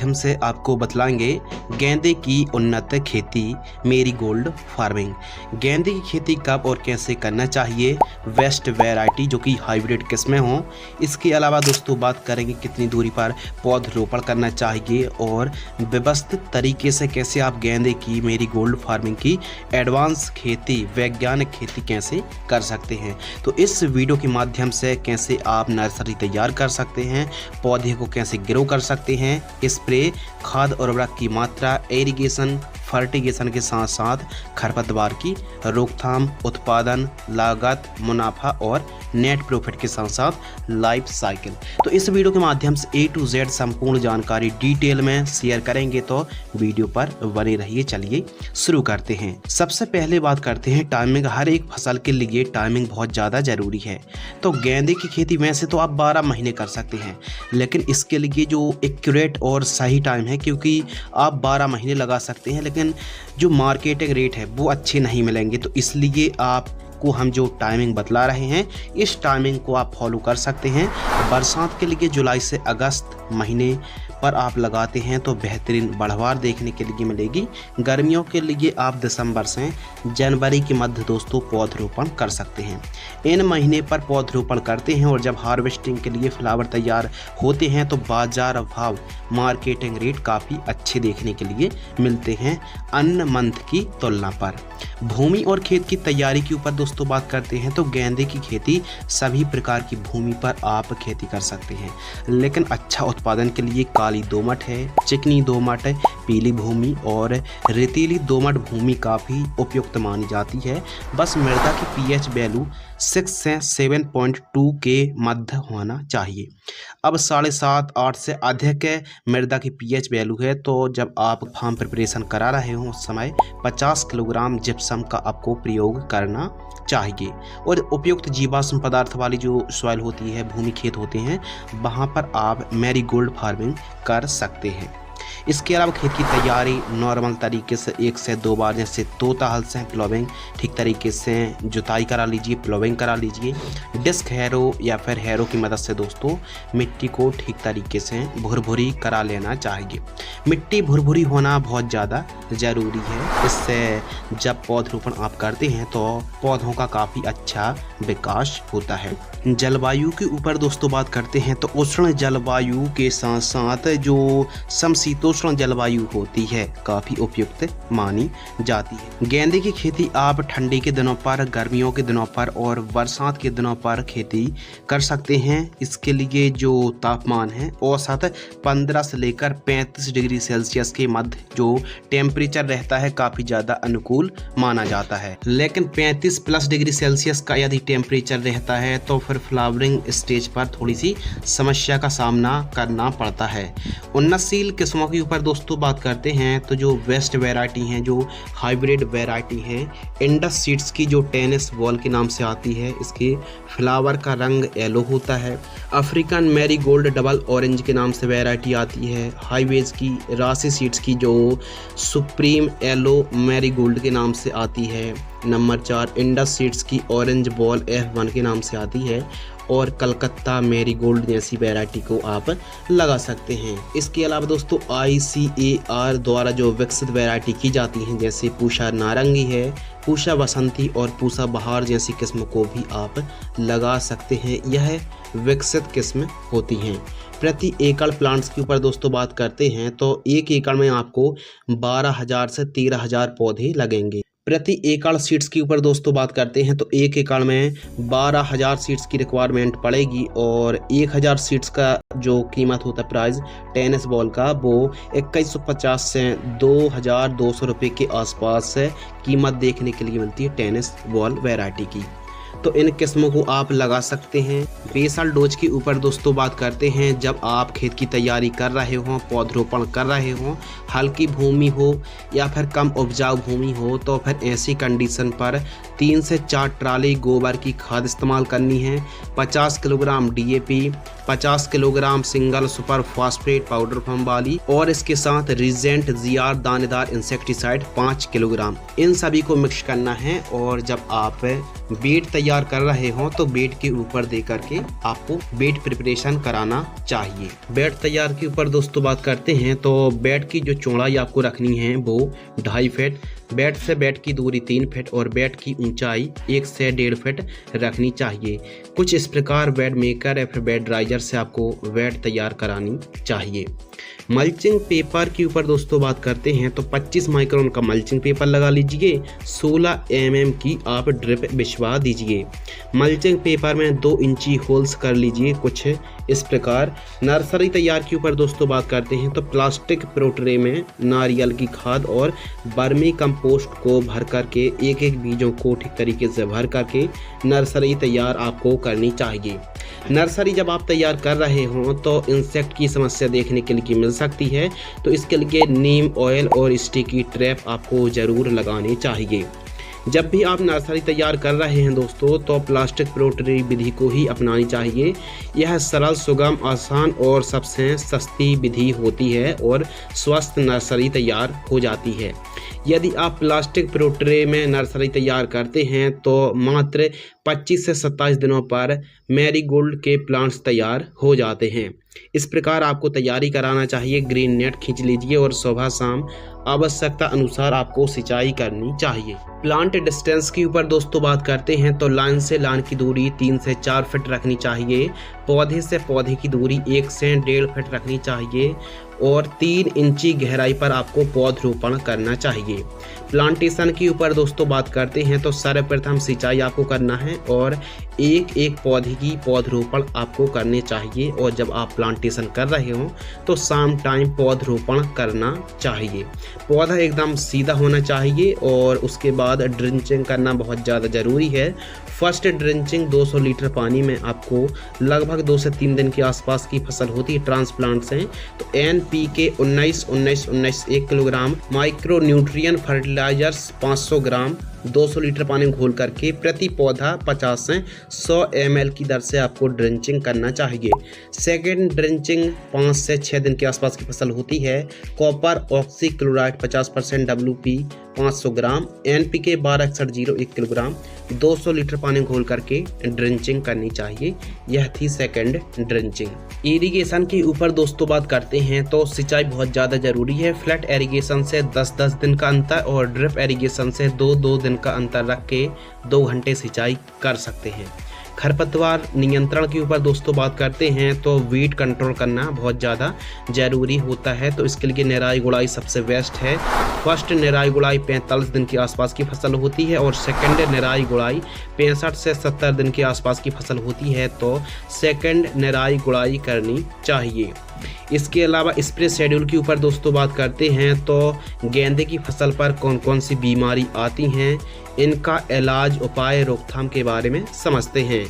माध्यम से आपको बतलाएंगे गेंदे की उन्नत खेती मेरीगोल्ड फार्मिंग। गेंदे की खेती कब और कैसे करना चाहिए, वेस्ट वैरायटी जो कि हाइब्रिड किस्में हों। इसके अलावा दोस्तों बात करेंगे कितनी दूरी पर पौधरोपण करना चाहिए और व्यवस्थित तरीके से कैसे आप गेंदे की मेरीगोल्ड फार्मिंग की एडवांस खेती वैज्ञानिक खेती कैसे कर सकते हैं। तो इस वीडियो के माध्यम से कैसे आप नर्सरी तैयार कर सकते हैं, पौधे को कैसे ग्रो कर सकते हैं, स्प्रे, खाद और उर्वरक की मात्रा, इरिगेशन, फर्टिगेशन के साथ साथ खरपतवार की रोकथाम, उत्पादन, लागत, मुनाफा और नेट प्रॉफिट के साथ साथ लाइफ साइकिल। तो इस वीडियो के माध्यम से A to Z संपूर्ण जानकारी डिटेल में शेयर करेंगे, तो वीडियो पर बने रहिए। चलिए शुरू करते हैं। सबसे पहले बात करते हैं टाइमिंग। हर एक फसल के लिए टाइमिंग बहुत ज़्यादा ज़रूरी है। तो गेंदे की खेती वैसे तो आप 12 महीने कर सकते हैं, लेकिन इसके लिए जो एक्यूरेट और सही टाइम है, क्योंकि आप 12 महीने लगा सकते हैं लेकिन जो मार्केटिंग रेट है वो अच्छे नहीं मिलेंगे। तो इसलिए आपको हम जो टाइमिंग बतला रहे हैं इस टाइमिंग को आप फॉलो कर सकते हैं। बरसात के लिए जुलाई से अगस्त महीने पर आप लगाते हैं तो बेहतरीन बढ़वार देखने के लिए मिलेगी। गर्मियों के लिए आप दिसंबर से जनवरी के मध्य दोस्तों पौधरोपण कर सकते हैं। इन महीने पर पौधरोपण करते हैं और जब हार्वेस्टिंग के लिए फ्लावर तैयार होते हैं तो बाजार भाव मार्केटिंग रेट काफ़ी अच्छे देखने के लिए मिलते हैं अन्य मंथ की तुलना पर। भूमि और खेत की तैयारी के ऊपर दोस्तों बात करते हैं तो गेंदे की खेती सभी प्रकार की भूमि पर आप खेती कर सकते हैं, लेकिन अच्छा उत्पादन के लिए काली दोमट है, चिकनी दोमट है, पीली भूमि और रेतीली दोमट भूमि काफ़ी उपयुक्त मानी जाती है। बस मृदा की pH वैल्यू 6 से 7.2 के मध्य होना चाहिए। अब 7.5-8 से अधिक मृदा की pH वैल्यू है तो जब आप फार्म प्रिपरेशन करा रहे हो उस समय 50 किलोग्राम जिप्सम का आपको प्रयोग करना चाहिए। और उपयुक्त जीवाश्म पदार्थ वाली जो सॉइल होती है, भूमि खेत होते हैं, वहाँ पर आप मैरीगोल्ड फार्मिंग कर सकते हैं। इसके अलावा खेत की तैयारी नॉर्मल तरीके से 1 से 2 बार, जैसे तोता हल से प्लोविंग ठीक तरीके से जुताई करा लीजिए, प्लोविंग करा लीजिए। डिस्क हैरो या फिर हैरो की मदद से दोस्तों मिट्टी को ठीक तरीके से भुरभुरी करा लेना चाहिए। मिट्टी भुरभुरी होना बहुत ज़्यादा ज़रूरी है। इससे जब पौधरोपण आप करते हैं तो पौधों का काफ़ी अच्छा विकास होता है। जलवायु के ऊपर दोस्तों बात करते हैं तो उष्ण जलवायु के साथ साथ जो समशीतोष्ण जलवायु होती है काफ़ी उपयुक्त मानी जाती है। गेंदे की खेती आप ठंडी के दिनों पर, गर्मियों के दिनों पर और बरसात के दिनों पर खेती कर सकते हैं। इसके लिए जो तापमान है औसत 15 से लेकर 35 डिग्री सेल्सियस के मध्य जो टेम्परेचर रहता है काफ़ी ज़्यादा अनुकूल माना जाता है। लेकिन 35+ डिग्री सेल्सियस का यदि टेम्परेचर रहता है तो फिर फ्लावरिंग स्टेज पर थोड़ी सी समस्या का सामना करना पड़ता है। उन्नतशील किस्मों के ऊपर दोस्तों बात करते हैं तो जो वेस्ट वैरायटी हैं, जो हाइब्रिड वैरायटी है, इंडस सीड्स की जो टेनिस बॉल के नाम से आती है, इसके फ्लावर का रंग येलो होता है। अफ्रीकन मैरीगोल्ड डबल ऑरेंज के नाम से वैरायटी आती है। हाईवेज की राशि सीड्स की जो सुप्रीम येलो मैरीगोल्ड के नाम से आती है। नंबर 4 इंडस सीड्स की ऑरेंज बॉल F1 के नाम से आती है। और कलकत्ता मैरीगोल्ड जैसी वैरायटी को आप लगा सकते हैं। इसके अलावा दोस्तों ICAR द्वारा जो विकसित वैरायटी की जाती हैं, जैसे पूषा नारंगी है, पूषा बसंती और पूषा बहार जैसी किस्म को भी आप लगा सकते हैं। यह विकसित किस्म होती हैं। प्रति एकड़ प्लांट्स के ऊपर दोस्तों बात करते हैं तो 1 एकड़ में आपको 12,000 से 13,000 पौधे लगेंगे। प्रति एकड़ सीड्स के ऊपर दोस्तों बात करते हैं तो 1 एकड़ में 12,000 सीड्स की रिक्वायरमेंट पड़ेगी और 1,000 सीड्स का जो कीमत होता है प्राइस टेनिस बॉल का वो 2150 से 2,200 रुपये के आसपास कीमत देखने के लिए मिलती है टेनिस बॉल वैरायटी की। तो इन किस्मों को आप लगा सकते हैं। बेसल डोज के ऊपर दोस्तों बात करते हैं जब आप खेत की तैयारी कर रहे हो, पौधरोपण कर रहे हो, हल्की भूमि हो या फिर कम उपजाऊ भूमि हो, तो फिर ऐसी कंडीशन पर 3 से 4 ट्राली गोबर की खाद इस्तेमाल करनी है। 50 kilogram DAP, 50 kilogram single super phosphate powder form वाली और इसके साथ रिजेंट जीआर दानेदार इंसेक्टिसाइड 5 किलोग्राम। इन सभी को मिक्स करना है और जब आप बेड तैयार कर रहे हो तो बेड के ऊपर दे करके आपको बेड प्रिपरेशन कराना चाहिए। बेड तैयार के ऊपर दोस्तों बात करते हैं तो बेड की जो चौड़ाई आपको रखनी है वो 2.5 फीट, बेड से बेड की दूरी 3 फीट और बेड की ऊंचाई 1 से 1.5 फीट रखनी चाहिए। कुछ इस प्रकार बेड मेकर या फिर बेड राइजर से आपको बेड तैयार करानी चाहिए। मल्चिंग पेपर के ऊपर दोस्तों बात करते हैं तो 25 माइक्रोन का मल्चिंग पेपर लगा लीजिए, 16 mm की आप ड्रिप बिछवा दीजिए। मल्चिंग पेपर में 2 इंची होल्स कर लीजिए कुछ इस प्रकार। नर्सरी तैयार के ऊपर दोस्तों बात करते हैं तो प्लास्टिक प्रोट्रे में नारियल की खाद और बर्मी कंपोस्ट को भर करके एक एक बीजों को ठीक तरीके से भर करके नर्सरी तैयार आपको करनी चाहिए। नर्सरी जब आप तैयार कर रहे हो तो इंसेक्ट की समस्या देखने के लिए मिल सकती है, तो इसके लिए नीम ऑयल और स्टिकी ट्रैप आपको ज़रूर लगाने चाहिए। जब भी आप नर्सरी तैयार कर रहे हैं दोस्तों तो प्लास्टिक प्रोट्री विधि को ही अपनानी चाहिए। यह सरल, सुगम, आसान और सबसे सस्ती विधि होती है और स्वस्थ नर्सरी तैयार हो जाती है। यदि आप प्लास्टिक प्रोट्रे में नर्सरी तैयार करते हैं तो मात्र 25 से 27 दिनों पर मैरीगोल्ड के प्लांट्स तैयार हो जाते हैं। इस प्रकार आपको तैयारी कराना चाहिए। ग्रीन नेट खींच लीजिए और सुबह शाम आवश्यकता अनुसार आपको सिंचाई करनी चाहिए। प्लांट डिस्टेंस के ऊपर दोस्तों बात करते हैं तो लाइन से लाइन की दूरी 3 से 4 फीट रखनी चाहिए। पौधे से पौधे की दूरी 1 से 1.5 फीट रखनी चाहिए और 3 इंची गहराई पर आपको पौधरोपण करना चाहिए। प्लांटेशन के ऊपर दोस्तों बात करते हैं तो सर्वप्रथम सिंचाई आपको करना है और एक एक पौधे की पौधरोपण आपको करने चाहिए। और जब आप प्लांटेशन कर रहे हो तो शाम टाइम पौधरोपण करना चाहिए। पौधा एकदम सीधा होना चाहिए और उसके बाद ड्रिंचिंग करना बहुत ज़्यादा ज़रूरी है। फर्स्ट ड्रिंचिंग 200 लीटर पानी में आपको लगभग 2 से 3 दिन के आसपास की फसल होती है ट्रांसप्लांट से। तो NPK 19-19-19 1 kilogram, micro nutrient fertilizers 500 gram 200 litre पानी में घोल करके प्रति पौधा 50 से 100 ml की दर से आपको ड्रिंचिंग करना चाहिए। सेकेंड ड्रिंचिंग 5 से 6 दिन के आसपास की फसल होती है। कॉपर ऑक्सी क्लोराइड 50% WP 500 ग्राम, NPK 1261 1 किलोग्राम 200 लीटर पानी घोल करके ड्रिंचिंग करनी चाहिए। यह थी सेकंड ड्रिंचिंग। इरिगेशन के ऊपर दोस्तों बात करते हैं तो सिंचाई बहुत ज़्यादा ज़रूरी है। फ्लैट इरिगेशन से 10-10 दिन का अंतर और ड्रिप इरिगेशन से 2-2 दिन का अंतर रख के 2 घंटे सिंचाई कर सकते हैं। खरपतवार नियंत्रण के ऊपर दोस्तों बात करते हैं तो वीड कंट्रोल करना बहुत ज़्यादा ज़रूरी होता है, तो इसके लिए निराई गुड़ाई सबसे बेस्ट है। फर्स्ट निराई गुड़ाई 45 दिन के आसपास की फसल होती है और सेकंड निराई गुड़ाई 65 से 70 दिन के आसपास की फसल होती है, तो सेकंड निराई गुड़ाई करनी चाहिए। इसके अलावा स्प्रे शेड्यूल के ऊपर दोस्तों बात करते हैं तो गेंदे की फसल पर कौन कौन सी बीमारी आती हैं, इनका इलाज, उपाय, रोकथाम के बारे में समझते हैं।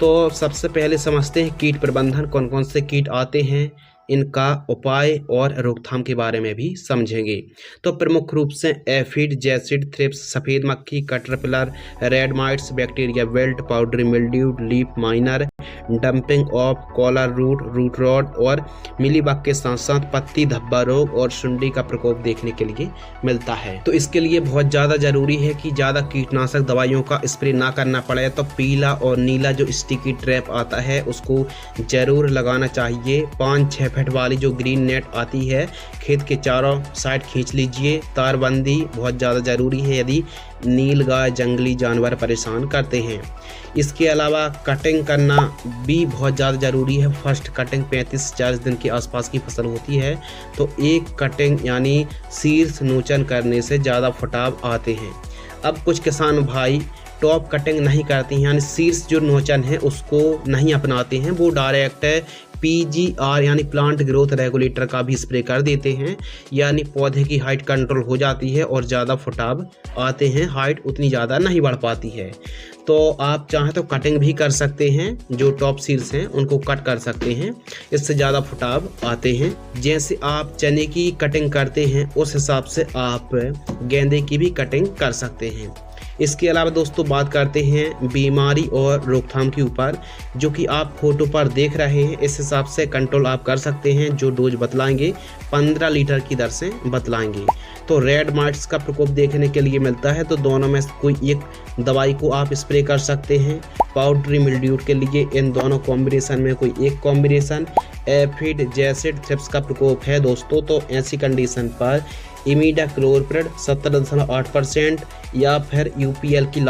तो सबसे पहले समझते हैं कीट प्रबंधन, कौन कौन से कीट आते हैं, इनका उपाय और रोकथाम के बारे में भी समझेंगे। तो प्रमुख रूप से एफिड, जैसिड, थ्रिप्स, सफ़ेद मक्खी, caterpillar, red mites, bacteria blight, powdery mildew, leaf miner, damping off, collar root, root rot और मिलीबग के साथ साथ पत्ती धब्बा रोग और सुंडी का प्रकोप देखने के लिए मिलता है। तो इसके लिए बहुत ज़्यादा ज़रूरी है कि ज़्यादा कीटनाशक दवाइयों का स्प्रे ना करना पड़े, तो पीला और नीला जो स्टिकी ट्रैप आता है उसको ज़रूर लगाना चाहिए। 5-6 फीट वाली जो ग्रीन नेट आती है खेत के चारों साइड खींच लीजिए। तारबंदी बहुत ज़्यादा ज़रूरी है यदि नीलगाय, जंगली जानवर परेशान करते हैं। इसके अलावा कटिंग करना भी बहुत ज़्यादा ज़रूरी है। फर्स्ट कटिंग 35-40 दिन के आसपास की फसल होती है, तो एक कटिंग यानी शीर्ष नोचन करने से ज़्यादा फुटाव आते हैं। अब कुछ किसान भाई टॉप कटिंग नहीं करते हैं, यानी शीर्ष जो नोचन है उसको नहीं अपनाते हैं, वो डायरेक्ट PGR यानी प्लांट ग्रोथ रेगुलेटर का भी स्प्रे कर देते हैं, यानी पौधे की हाइट कंट्रोल हो जाती है और ज़्यादा फुटाव आते हैं, हाइट उतनी ज़्यादा नहीं बढ़ पाती है। तो आप चाहें तो कटिंग भी कर सकते हैं, जो टॉप सीड्स हैं उनको कट कर सकते हैं, इससे ज़्यादा फुटाव आते हैं। जैसे आप चने की कटिंग करते हैं उस हिसाब से आप गेंदे की भी कटिंग कर सकते हैं। इसके अलावा दोस्तों बात करते हैं बीमारी और रोकथाम के ऊपर, जो कि आप फोटो पर देख रहे हैं। इस हिसाब से कंट्रोल आप कर सकते हैं। जो डोज बतलाएंगे 15 लीटर की दर से बतलाएंगे। तो रेड माइट्स का प्रकोप देखने के लिए मिलता है, तो दोनों में कोई एक दवाई को आप स्प्रे कर सकते हैं। पाउडरी मिल्ड्यू के लिए इन दोनों कॉम्बिनेशन में कोई एक कॉम्बिनेशन। एफिड जैसिड थ्रिप्स का प्रकोप है दोस्तों, तो ऐसी कंडीशन पर इमीडाक्लोप्रिड 70.8% या फिर यूपीएल की